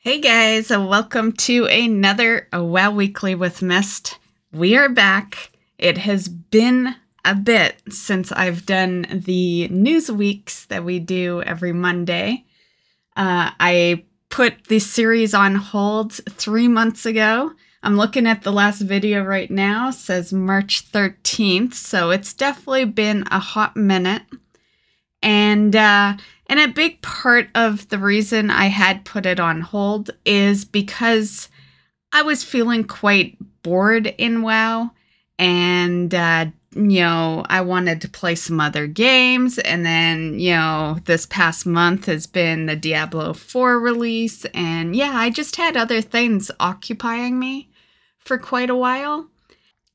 Hey guys, welcome to another WoW Weekly with Myst. We are back. It has been a bit since I've done the news weeks that we do every Monday. I put this series on hold 3 months ago. I'm looking at the last video right now. It says March 13th, so it's definitely been a hot minute. And a big part of the reason I had put it on hold is because I was feeling quite bored in WoW, and I wanted to play some other games. And then, this past month has been the Diablo 4 release, and I just had other things occupying me for quite a while.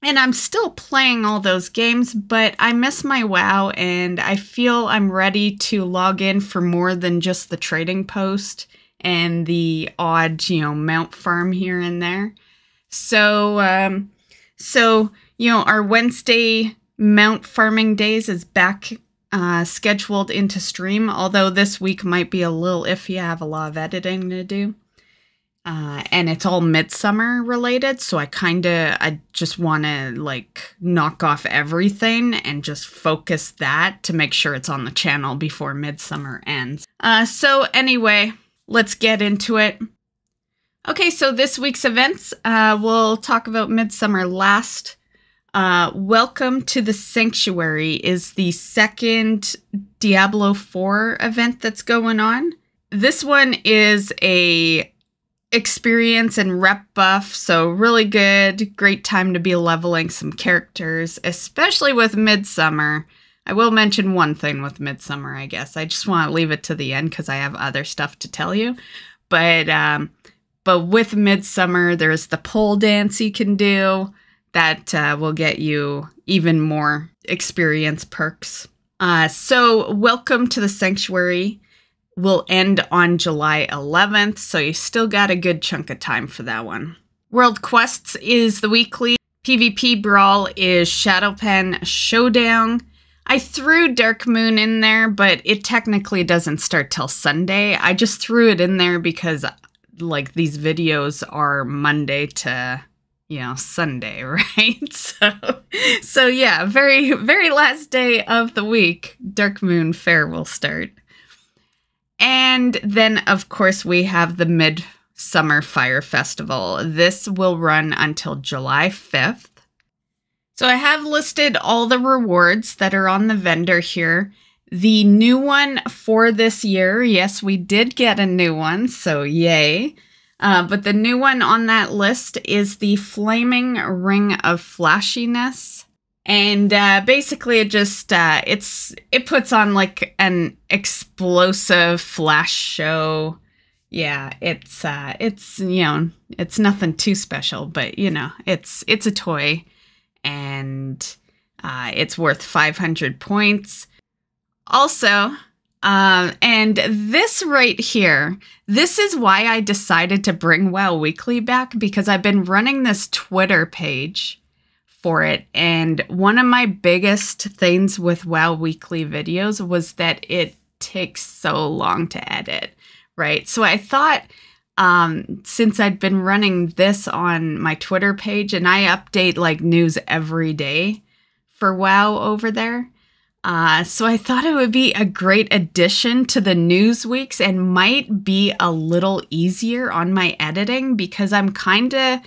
And I'm still playing all those games, but I miss my WoW, and I feel I'm ready to log in for more than just the trading post and the odd, mount farm here and there. So, our Wednesday mount farming days is back scheduled into stream, although this week might be a little iffy. I have a lot of editing to do. And it's all Midsummer related, so I just want to knock off everything and just focus that to make sure it's on the channel before Midsummer ends. So anyway, let's get into it. Okay, so this week's events, we'll talk about Midsummer last. Welcome to the Sanctuary is the second Diablo 4 event that's going on. This one is a experience and rep buff, so really good. Great time to be leveling some characters, especially with Midsummer. I will mention one thing with Midsummer, I guess. I just want to leave it to the end because I have other stuff to tell you. But with Midsummer, there's the pole dance you can do that will get you even more experience perks. So welcome to the Sanctuary. Will end on July 11th, so you still got a good chunk of time for that one. World Quests is the weekly. PvP Brawl is Shadowpen Showdown. I threw Dark Moon in there, but it technically doesn't start till Sunday. I just threw it in there because, these videos are Monday to, Sunday, right? So yeah, very, very last day of the week, Dark Moon Fair will start. And then, of course, we have the Midsummer Fire Festival. This will run until July 5th. So I have listed all the rewards that are on the vendor here. The new one for this year, yes, we did get a new one, so yay. But the new one on that list is the Flaming Ring of Flashiness. And basically it just, it puts on an explosive flash show. Yeah, it's it's nothing too special, but it's a toy, and it's worth 500 points. Also, and this right here, this is why I decided to bring WoW Weekly back, because I've been running this Twitter page for it, and one of my biggest things with WoW Weekly videos was that it takes so long to edit, right? So I thought, since I'd been running this on my Twitter page, and I update news every day for WoW over there, so I thought it would be a great addition to the news weeks and might be a little easier on my editing, because I'm kind of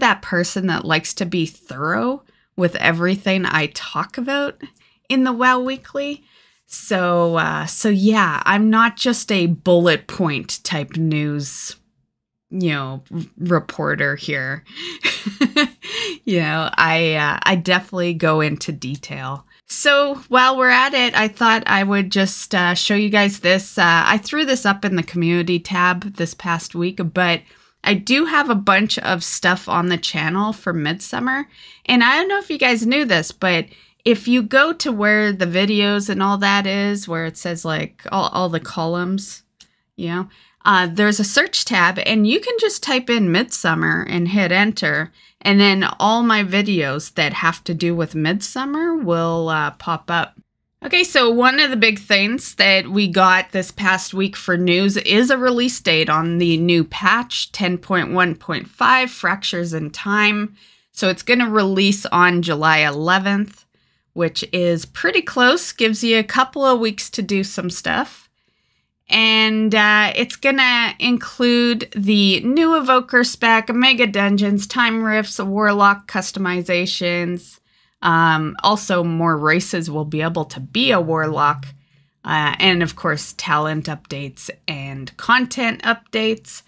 that person that likes to be thorough with everything I talk about in the WoW Weekly. So yeah, I'm not just a bullet point type news, reporter here. I definitely go into detail. So while we're at it, I thought I would just show you guys this. I threw this up in the community tab this past week, but I do have a bunch of stuff on the channel for Midsummer, and I don't know if you guys knew this, but if you go to where the videos and all that is, where it says all the columns, there's a search tab, and you can just type in Midsummer and hit enter, and then all my videos that have to do with Midsummer will pop up. Okay, so one of the big things that we got this past week for news is a release date on the new patch 10.1.5 Fractures in Time. So it's going to release on July 11th, which is pretty close, gives you a couple of weeks to do some stuff. And it's going to include the new Evoker spec, Mega Dungeons, Time Rifts, Warlock Customizations. Also, more races will be able to be a Warlock. And of course, talent updates and content updates.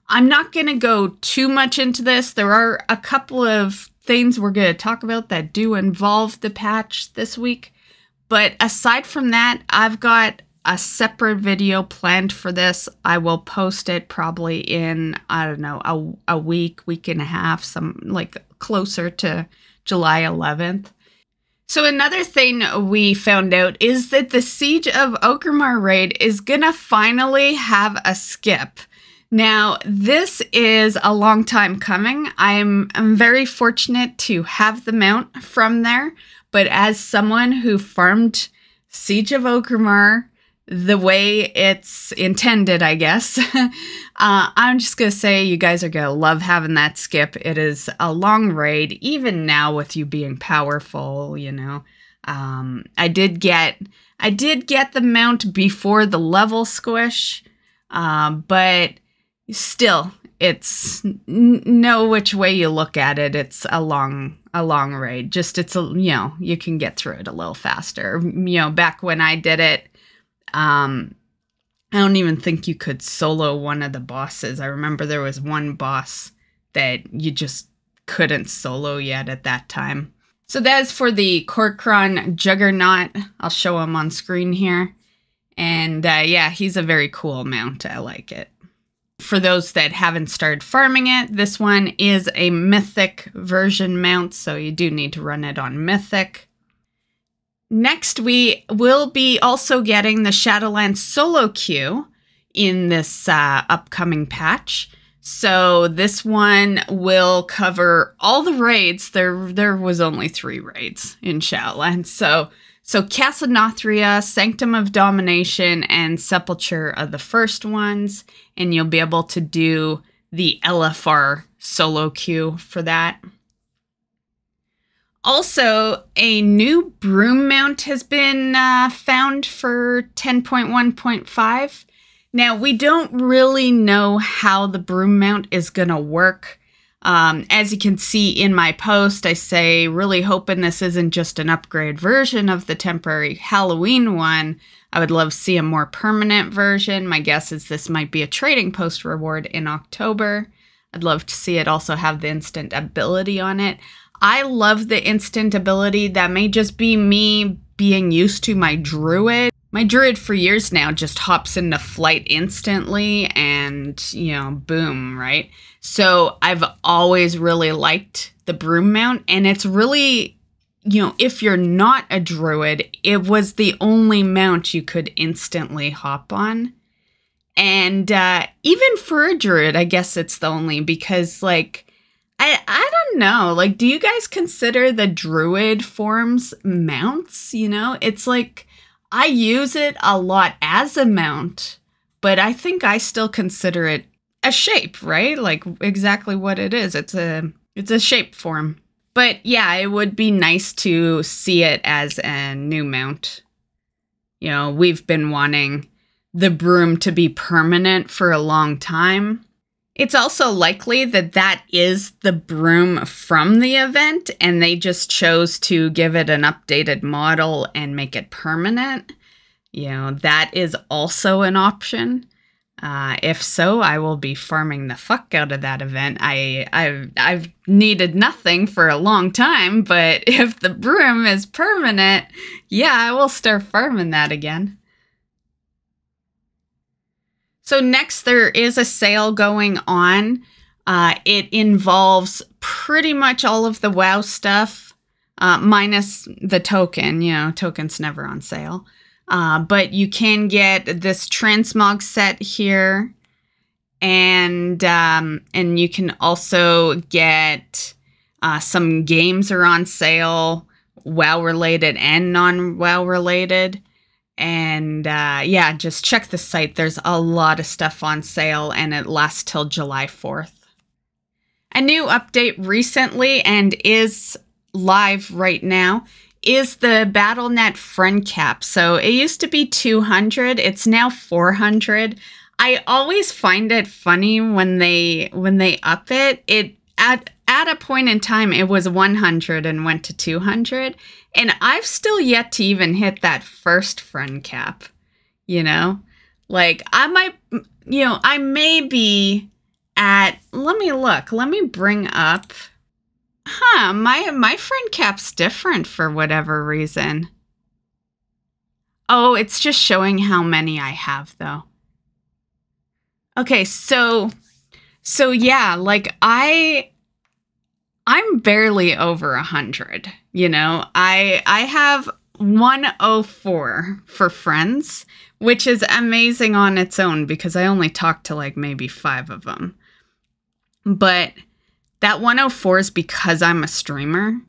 I'm not going to go too much into this. There are a couple of things we're going to talk about that do involve the patch this week. But aside from that, I've got a separate video planned for this. I will post it probably in, I don't know, a week and a half, some like closer to July 11th. So another thing we found out is that the Siege of Orgrimmar raid is gonna finally have a skip. Now, this is a long time coming. I'm very fortunate to have the mount from there, but as someone who farmed Siege of Orgrimmar the way it's intended, I guess, I'm just going to say you guys are going to love having that skip. It is a long raid, even now with you being powerful, you know. I did get the mount before the level squish, but still, it's no which way you look at it. It's a long raid. Just you can get through it a little faster. You know, back when I did it, I don't even think you could solo one of the bosses. I remember there was one boss that you just couldn't solo yet at that time. So that is for the Kor'kron Juggernaut. I'll show him on screen here. And yeah, he's a very cool mount. I like it. For those that haven't started farming it, this one is a Mythic version mount, so you do need to run it on Mythic. Next, we will be also getting the Shadowlands Solo Que in this upcoming patch. So this one will cover all the raids. There was only 3 raids in Shadowlands. So Castle Nothria, Sanctum of Domination, and Sepulture are the first ones. And you'll be able to do the LFR Solo Que for that. Also, a new Broom mount has been found for 10.1.5. Now, we don't really know how the Broom mount is going to work. As you can see in my post, I say, really hoping this isn't just an upgrade version of the temporary Halloween one. I would love to see a more permanent version. My guess is this might be a trading post reward in October. I'd love to see it also have the instant ability on it. I love the instant ability. That may just be me being used to my druid. My druid for years now just hops into flight instantly and, you know, boom, right? So I've always really liked the Broom mount, and it's really, you know, if you're not a druid, it was the only mount you could instantly hop on. And even for a druid, I guess it's the only, because like, I don't know, like, do you guys consider the druid forms mounts? You know, it's like, I use it a lot as a mount, but I think I still consider it a shape, right? Like exactly what it is. It's a shape form. But yeah, it would be nice to see it as a new mount. You know, we've been wanting the Broom to be permanent for a long time. It's also likely that that is the Broom from the event, and they just chose to give it an updated model and make it permanent. You know, that is also an option. If so, I will be farming the fuck out of that event. I've needed nothing for a long time, but if the Broom is permanent, yeah, I will start farming that again. So next, there is a sale going on. It involves pretty much all of the WoW stuff, minus the token. You know, token's never on sale. But you can get this transmog set here, and you can also get some games are on sale. WoW related and non-WoW related. And yeah, just check the site. There's a lot of stuff on sale, and it lasts till July 4th. A new update recently and is live right now is the Battlenet Friend Cap. So it used to be 200. It's now 400. I always find it funny when they up it. It at a point in time it was 100 and went to 200, and I've still yet to even hit that first friend cap. You know, like I might, you know, I may be at. Let me look. Let me bring up. My friend cap's different for whatever reason. Oh, it's just showing how many I have though. Okay, so yeah, like I'm barely over 100, you know. I have 104 for friends, which is amazing on its own because I only talked to like maybe 5 of them. But that 104 is because I'm a streamer.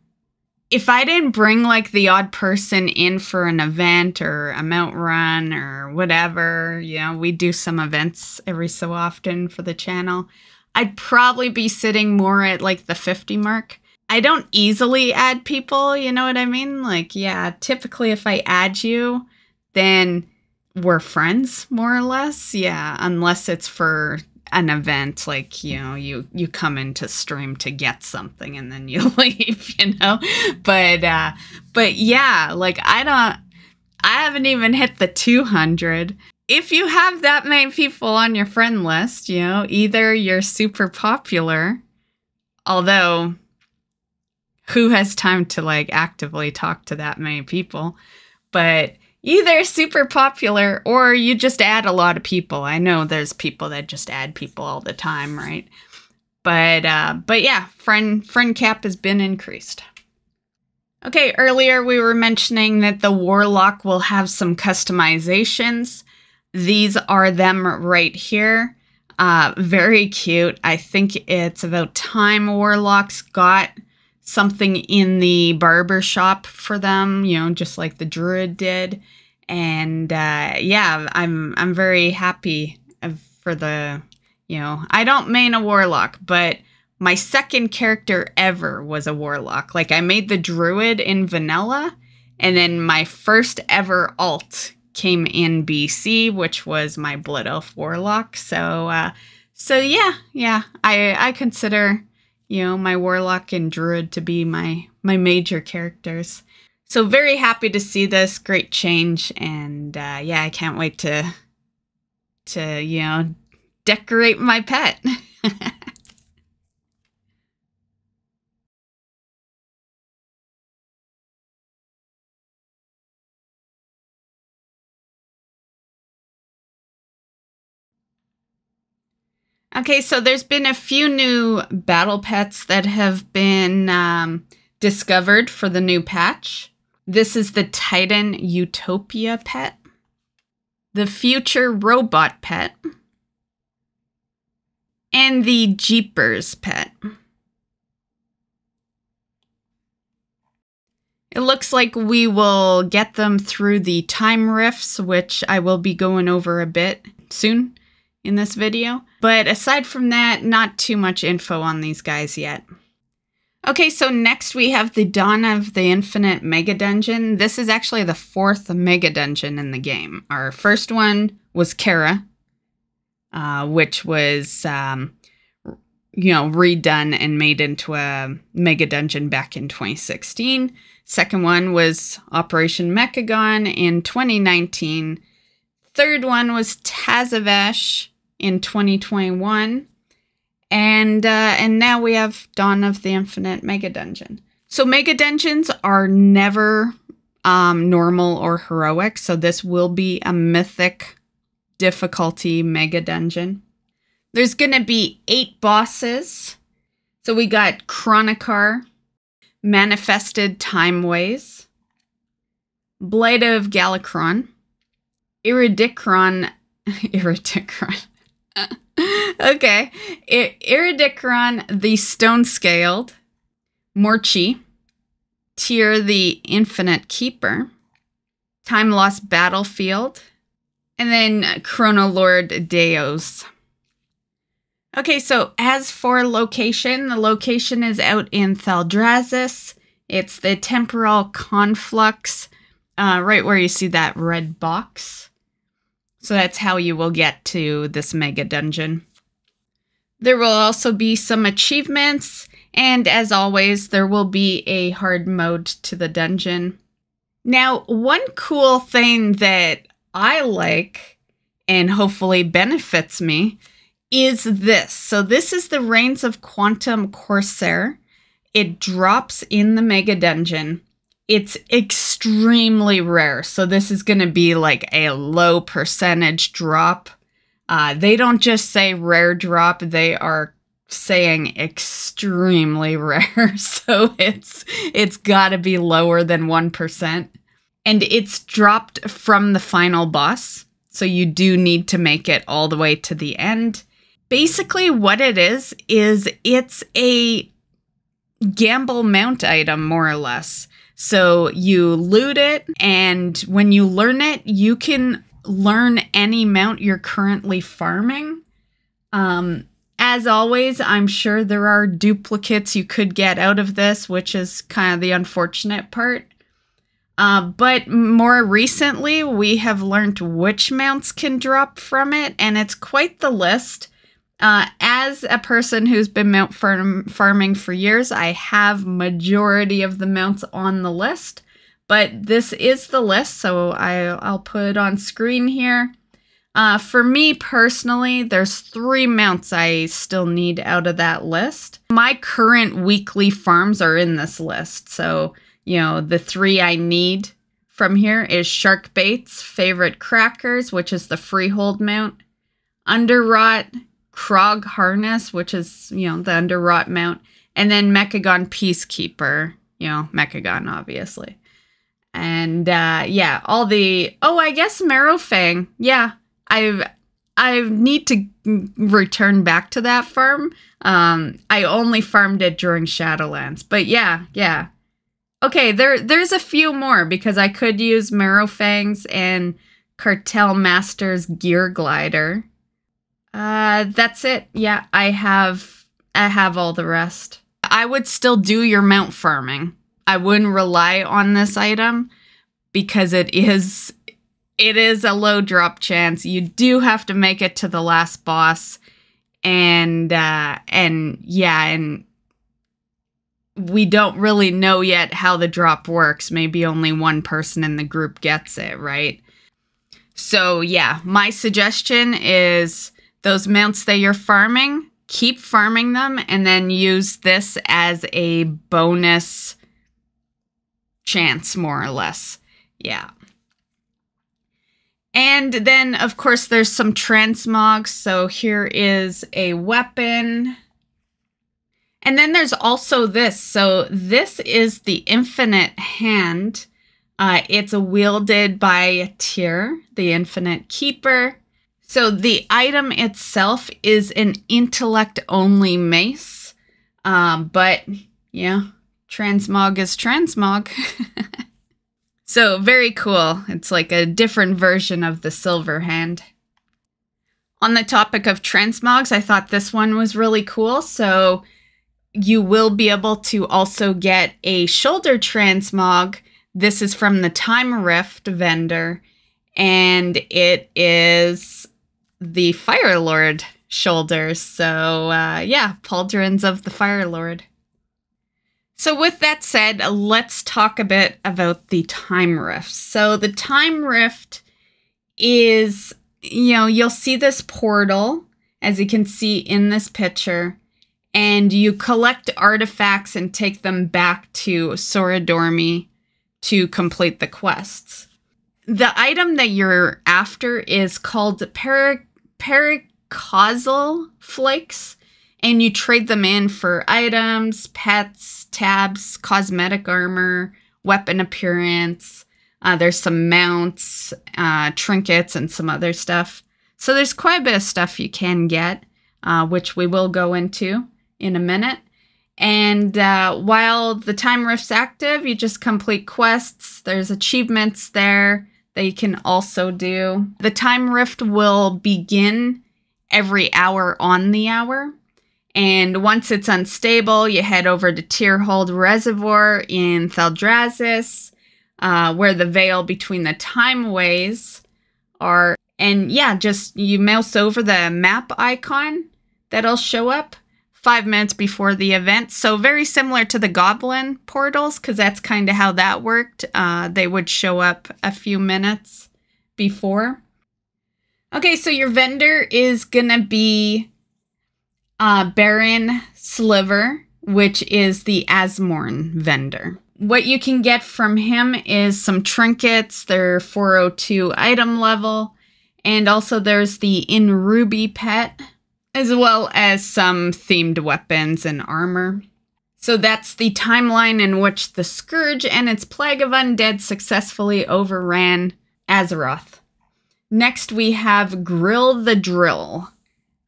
If I didn't bring like the odd person in for an event or a mount run or whatever, you know, we do some events every so often for the channel, I'd probably be sitting more at like the 50 mark. I don't easily add people, you know what I mean? Like, yeah, typically if I add you, then we're friends more or less. Yeah, unless it's for an event, like, you know, you come into stream to get something and then you leave, you know. But yeah, like I haven't even hit the 200. If you have that many people on your friend list, you know, either you're super popular, although who has time to like actively talk to that many people, but either super popular or you just add a lot of people. I know there's people that just add people all the time, right? But yeah, friend cap has been increased. Okay, earlier we were mentioning that the Warlock will have some customizations. These are them right here. Very cute. I think it's about time Warlocks got something in the barber shop for them, you know, just like the Druid did. And yeah, I'm very happy for the, you know, I don't main a Warlock, but my second character ever was a Warlock. Like I made the Druid in vanilla, and then my first ever alt came in BC, which was my Blood Elf Warlock. So yeah, I consider, you know, my Warlock and Druid to be my major characters. So very happy to see this great change, and yeah, I can't wait to you know, decorate my pet. Okay, so there's been a few new battle pets that have been discovered for the new patch. This is the Titan Utopia pet, the Future Robot pet, and the Jeepers pet. It looks like we will get them through the time rifts, which I will be going over a bit soon in this video. But aside from that, not too much info on these guys yet. Okay, so next we have the Dawn of the Infinite Mega Dungeon. This is actually the 4th Mega Dungeon in the game. Our first one was Kara, which was, you know, redone and made into a Mega Dungeon back in 2016. Second one was Operation Mechagon in 2019. Third one was Tazavesh in 2021. And now we have Dawn of the Infinite Mega Dungeon. So Mega Dungeons are never normal or heroic. So this will be a mythic difficulty Mega Dungeon. There's going to be 8 bosses. So we got Chronicar, Manifested Timeways, Blight of Galakron, Iridikron. Okay. Iridikron, the Stone Scaled, Morchi, Tyr the Infinite Keeper, Time Lost Battlefield, and then Chronoloord Deos. Okay, so as for location, the location is out in Thaldraszus. It's the Temporal Conflux, right where you see that red box. So that's how you will get to this mega dungeon. There will also be some achievements, and as always, there will be a hard mode to the dungeon. Now, one cool thing that I like, and hopefully benefits me, is this. So this is the Reigns of Quantum Corsair. It drops in the mega dungeon. It's extremely rare, so this is going to be like a low percentage drop. They don't just say rare drop, they are saying extremely rare, so it's got to be lower than 1%. And it's dropped from the final boss, so you do need to make it all the way to the end. Basically what it is it's a gamble mount item, more or less. So you loot it, and when you learn it, you can learn any mount you're currently farming. As always, I'm sure there are duplicates you could get out of this, which is kind of the unfortunate part. But more recently, we have learned which mounts can drop from it, and it's quite the list. As a person who's been mount farming for years, I have majority of the mounts on the list, but this is the list, so I'll put it on screen here. For me personally, there's 3 mounts I still need out of that list. My current weekly farms are in this list, so you know, the 3 I need from here is Shark Bait's Favorite Crackers, which is the freehold mount, Underrot, Krog Harness, which is, you know, the Underrot mount, and then Mechagon Peacekeeper, you know, Mechagon, obviously. And, yeah, all the, oh, I guess Marrowfang, yeah, I need to return back to that farm. I only farmed it during Shadowlands, but yeah. Okay, there's a few more, because I could use Marrowfangs and Cartel Master's Gear Glider. That's it. Yeah, I have all the rest. I would still do your mount farming. I wouldn't rely on this item because it is a low drop chance. You do have to make it to the last boss, and we don't really know yet how the drop works. Maybe only one person in the group gets it, right? So yeah, my suggestion is those mounts that you're farming, keep farming them, and then use this as a bonus chance, more or less. Yeah. And then, of course, there's some transmogs. So here is a weapon. And then there's also this. So this is the Infinite Hand. It's wielded by Tyr, the Infinite Keeper. So the item itself is an intellect-only mace. But, yeah, transmog is transmog. So very cool. It's like a different version of the Silver Hand. On the topic of transmogs, I thought this one was really cool. So you will be able to also get a shoulder transmog. This is from the Time Rift vendor, and it is the Firelord Shoulders. So yeah, pauldrons of the Firelord. So with that said, let's talk a bit about the Time Rift. So the Time Rift is, you know, you'll see this portal, as you can see in this picture, and you collect artifacts and take them back to Soradormi to complete the quests. The item that you're after is called Pericausal Flakes, and you trade them in for items, pets, tabs, cosmetic armor, weapon appearance. There's some mounts, trinkets, and some other stuff. So there's quite a bit of stuff you can get, which we will go into in a minute. And while the time rift's active, you just complete quests. There's achievements there that you can also do. The time rift will begin every hour on the hour. And once it's unstable, you head over to Tierhold Reservoir in Thaldraszus, where the veil between the time ways are. And yeah, just you mouse over the map icon that'll show up 5 minutes before the event. So very similar to the Goblin portals, because that's kind of how that worked. They would show up a few minutes before. Okay, so your vendor is going to be Baron Sliver, which is the Asmorn vendor. What you can get from him is some trinkets. They're 402 item level. And also there's the In Ruby pet, as well as some themed weapons and armor. So that's the timeline in which the Scourge and its plague of undead successfully overran Azeroth. Next we have Grill the Drill,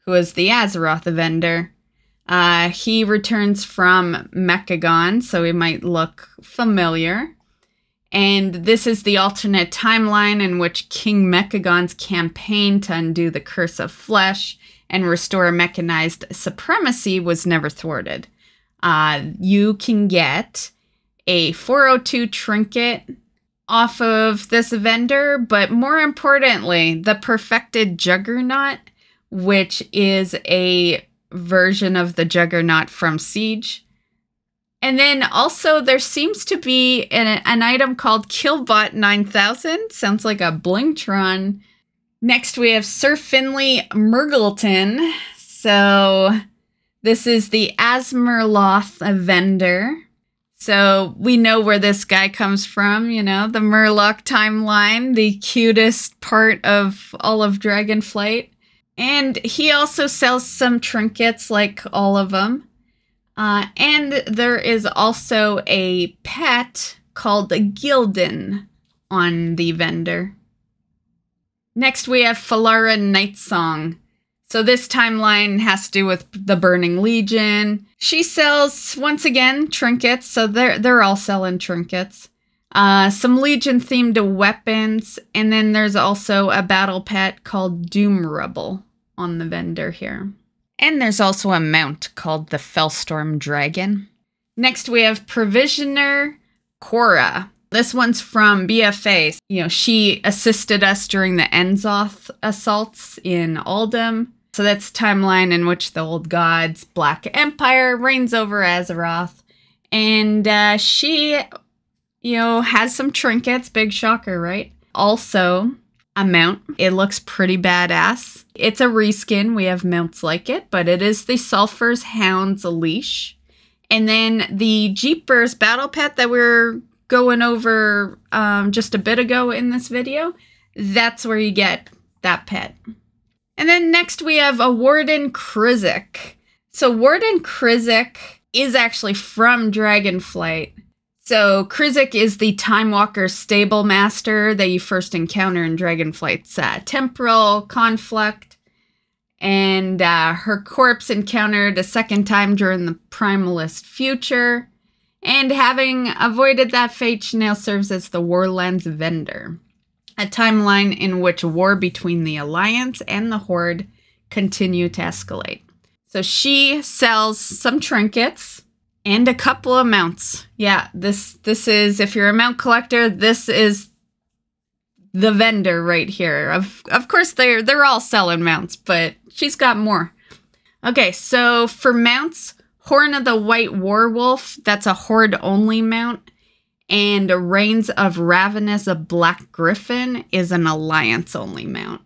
who is the Azeroth vendor. He returns from Mechagon, so he might look familiar. And this is the alternate timeline in which King Mechagon's campaign to undo the Curse of Flesh and restore mechanized supremacy was never thwarted. You can get a 402 trinket off of this vendor, but more importantly, the Perfected Juggernaut, which is a version of the Juggernaut from Siege. And then also there seems to be an item called Killbot 9000. Sounds like a Blingtron. Next we have Sir Finley Murgleton. So this is the Asmerloth vendor. So we know where this guy comes from, you know, the Murloc timeline, the cutest part of all of Dragonflight. And he also sells some trinkets like all of them. And there is also a pet called Gildan on the vendor. Next we have Falara Nightsong. So this timeline has to do with the Burning Legion. She sells, once again, trinkets. So they're all selling trinkets. Some Legion-themed weapons. And then there's also a battle pet called Doom Rebel on the vendor here. And there's also a mount called the Fellstorm Dragon. Next we have Provisioner Cora. This one's from BFA. You know, she assisted us during the Enzoth assaults in Aldham. So that's a timeline in which the old gods, Black Empire, reigns over Azeroth. And she, you know, has some trinkets. Big shocker, right? Also, a mount. It looks pretty badass. It's a reskin. We have mounts like it, but it is the Sulphur's Hound's leash. And then the Jeepers battle pet that we're going over just a bit ago in this video, that's where you get that pet. And then next we have a Warden Krizik. So Warden Krizik is actually from Dragonflight. So Krizik is the Time Walker stable master that you first encounter in Dragonflight's temporal conflict. And her corpse encountered a second time during the Primalist future. And having avoided that fate, she now serves as the Warlands vendor. A timeline in which war between the Alliance and the Horde continue to escalate. So she sells some trinkets and a couple of mounts. Yeah, this is, if you're a mount collector, this is the vendor right here. Of course, they're all selling mounts, but she's got more. Okay, so for mounts, Horn of the White Warwolf, that's a Horde-only mount. And Reigns of Ravenous, a Black Griffin, is an Alliance-only mount.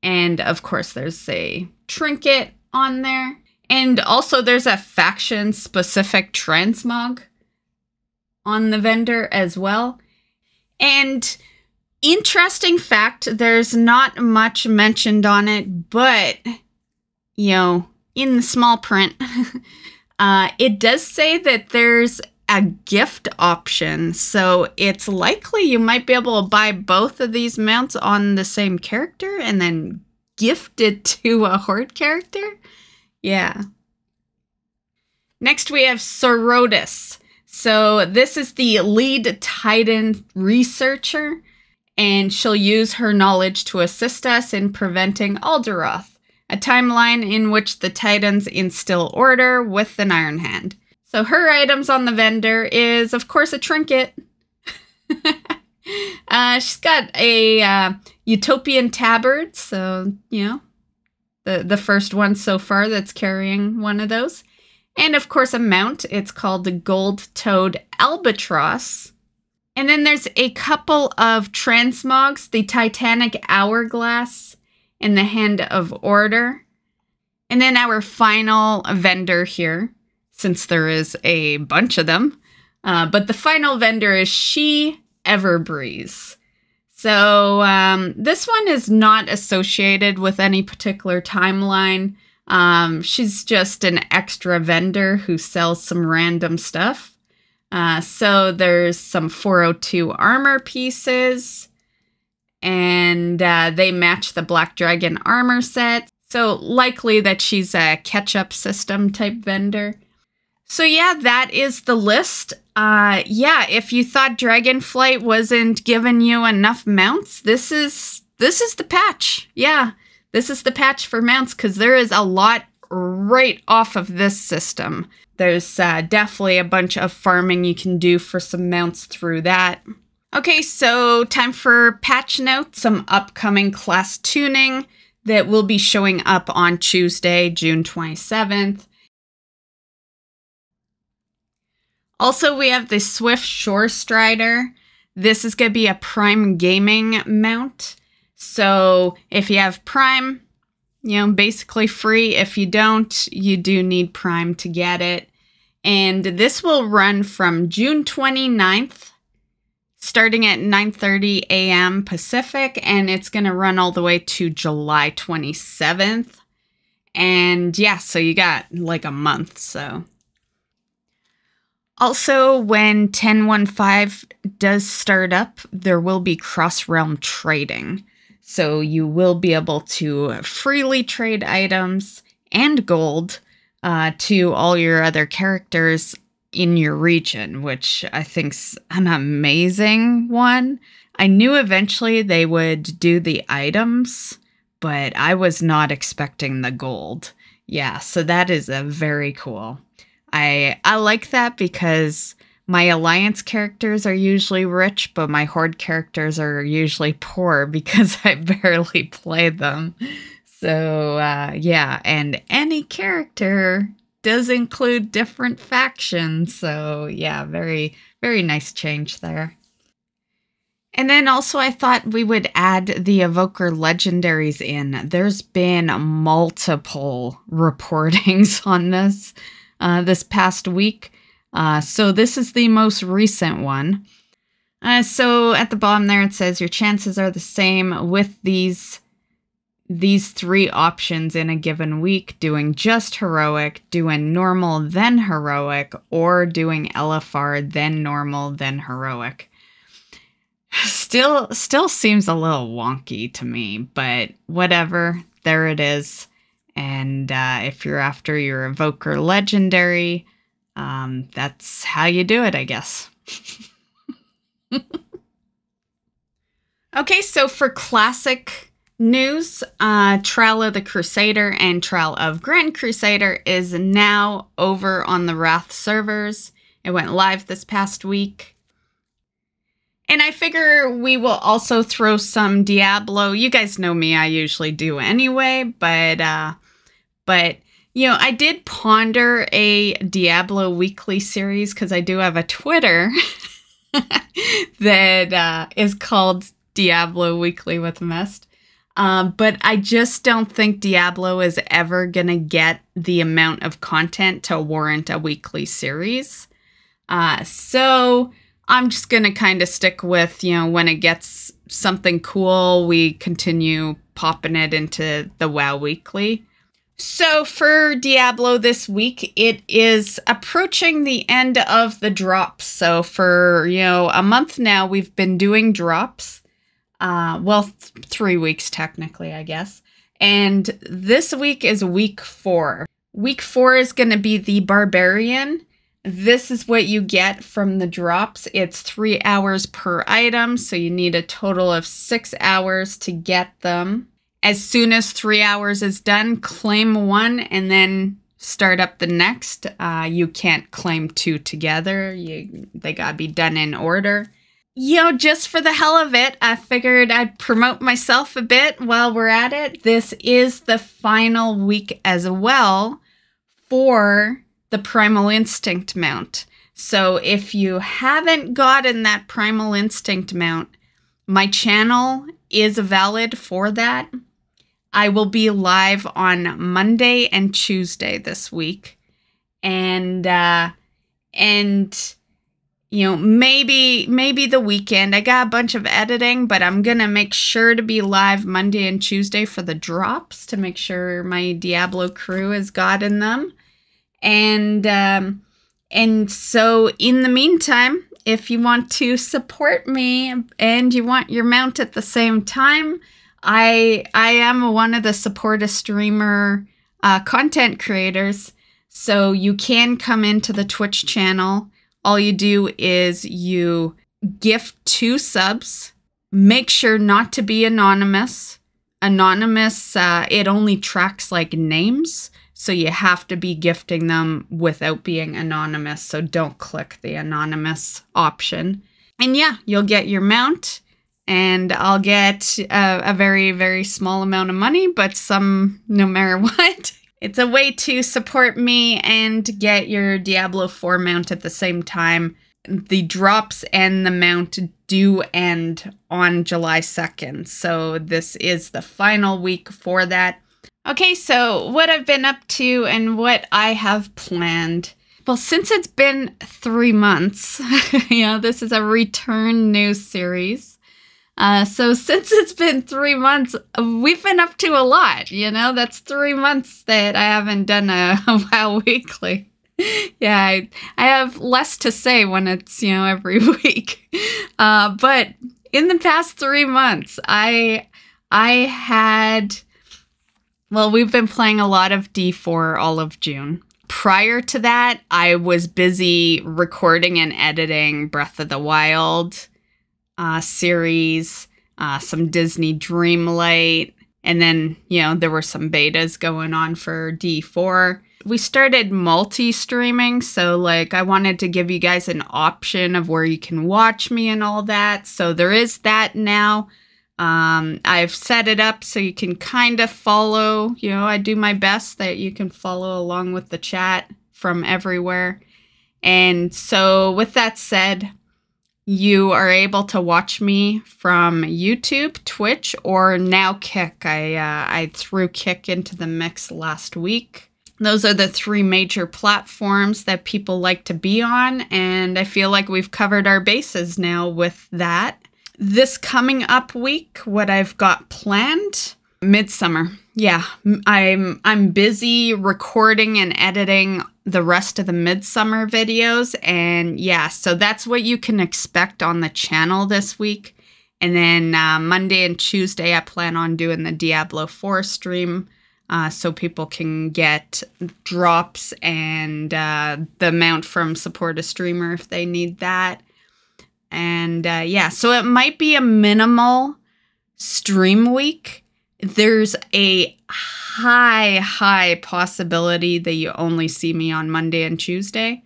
And, of course, there's a trinket on there. And also there's a faction-specific transmog on the vendor as well. And interesting fact, there's not much mentioned on it, but, you know, in the small print, it does say that there's a gift option. So it's likely you might be able to buy both of these mounts on the same character and then gift it to a Horde character. Yeah. Next we have Sorotis. So this is the lead Titan researcher, and she'll use her knowledge to assist us in preventing Alderoth, a timeline in which the Titans instill order with an iron hand. So her items on the vendor is, of course, a trinket. She's got a Utopian tabard, so, you know, the first one so far that's carrying one of those. And, of course, a mount. It's called the Gold-Toed Albatross. And then there's a couple of transmogs, the Titanic Hourglass and the Hand of Order. And then our final vendor here, since there is a bunch of them. But the final vendor is She Everbreeze. So this one is not associated with any particular timeline. She's just an extra vendor who sells some random stuff. So there's some 402 armor pieces, and they match the Black Dragon armor set. So likely that she's a catch-up system type vendor. So yeah, that is the list. Yeah, if you thought Dragonflight wasn't giving you enough mounts, this is the patch. Yeah, this is the patch for mounts, because there is a lot right off of this system. There's definitely a bunch of farming you can do for some mounts through that. Okay, so time for patch notes, some upcoming class tuning that will be showing up on Tuesday, June 27th. Also, we have the Swift Shorestrider. This is going to be a Prime Gaming mount. So if you have Prime, you know, basically free. If you don't, you do need Prime to get it. And this will run from June 29th, starting at 9:30 a.m. Pacific, and it's going to run all the way to July 27th. And yeah, so you got like a month, so. Also, when 10.15 does start up, there will be cross-realm trading. So you will be able to freely trade items and gold to all your other characters in your region, which I think's an amazing one. I knew eventually they would do the items, but I was not expecting the gold. Yeah, so that is a very cool. I like that because my Alliance characters are usually rich, but my Horde characters are usually poor because I barely play them. So, yeah, and any character does include different factions. So, yeah, very, very nice change there. And then also I thought we would add the Evoker Legendaries in. There's been multiple reportings on this. This past week. So this is the most recent one. So at the bottom there it says your chances are the same with these three options in a given week: doing just heroic, doing normal then heroic, or doing LFR then normal then heroic. Still seems a little wonky to me, but whatever, there it is. And if you're after your Evoker Legendary, that's how you do it, I guess. Okay, so for classic news, Trial of the Crusader and Trial of Grand Crusader is now over on the Wrath servers. It went live this past week. And I figure we will also throw some Diablo. You guys know me, I usually do anyway, but you know, I did ponder a Diablo weekly series because I do have a Twitter that is called Diablo Weekly with Myst. But I just don't think Diablo is ever going to get the amount of content to warrant a weekly series. So I'm just going to kind of stick with, you know, when it gets something cool, we continue popping it into the WoW Weekly. So for Diablo this week, it is approaching the end of the drops. So for, you know, a month now, we've been doing drops. Well, 3 weeks technically, I guess. And this week is week 4. Week 4 is going to be the Barbarian. This is what you get from the drops. It's 3 hours per item, so you need a total of 6 hours to get them. As soon as 3 hours is done, claim one and then start up the next. You can't claim 2 together. They gotta be done in order. Just for the hell of it, I figured I'd promote myself a bit while we're at it. This is the final week as well for the Primal Instinct mount. So if you haven't gotten that Primal Instinct mount, my channel is valid for that. I will be live on Monday and Tuesday this week. And maybe the weekend. I got a bunch of editing, but I'm going to make sure to be live Monday and Tuesday for the drops to make sure my Diablo crew has gotten them. And so in the meantime, if you want to support me and you want your mount at the same time, I am one of the support a streamer content creators. So you can come into the Twitch channel. All you do is you gift 2 subs. Make sure not to be anonymous. Anonymous, it only tracks like names. So you have to be gifting them without being anonymous. So don't click the anonymous option. And yeah, you'll get your mount. And I'll get a very, very small amount of money, but some no matter what. It's a way to support me and get your Diablo 4 mount at the same time. The drops and the mount do end on July 2nd. So this is the final week for that. Okay, so what I've been up to and what I have planned. Well, since it's been 3 months, this is a return news series. So since it's been 3 months, we've been up to a lot, that's 3 months that I haven't done a WoW Weekly. Yeah, I have less to say when it's, every week. But in the past 3 months, we've been playing a lot of D4 all of June. Prior to that, I was busy recording and editing Breath of the Wild series, some Disney Dreamlight, and then, there were some betas going on for D4. We started multi-streaming, so I wanted to give you guys an option of where you can watch me and all that. So there is that now. I've set it up so you can kind of follow, I do my best that you can follow along with the chat from everywhere. And so with that said, you are able to watch me from YouTube, Twitch, or now Kick. I threw Kick into the mix last week. Those are the 3 major platforms that people like to be on, and I feel like we've covered our bases now with that. This coming up week, what I've got planned, Midsummer. Yeah, I'm busy recording and editing the rest of the Midsummer videos, and yeah, so that's what you can expect on the channel this week. And then Monday and Tuesday, I plan on doing the Diablo 4 stream, so people can get drops and the mount from Support a Streamer if they need that. And yeah, so it might be a minimal stream week. There's a high possibility that you only see me on Monday and Tuesday,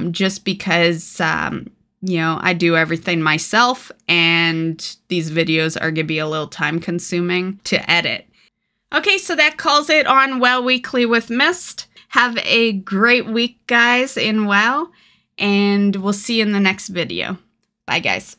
just because, I do everything myself, and these videos are going to be a little time consuming to edit. Okay, so that calls it on WoW Weekly with Myst. Have a great week, guys, in WoW, and we'll see you in the next video. Bye, guys.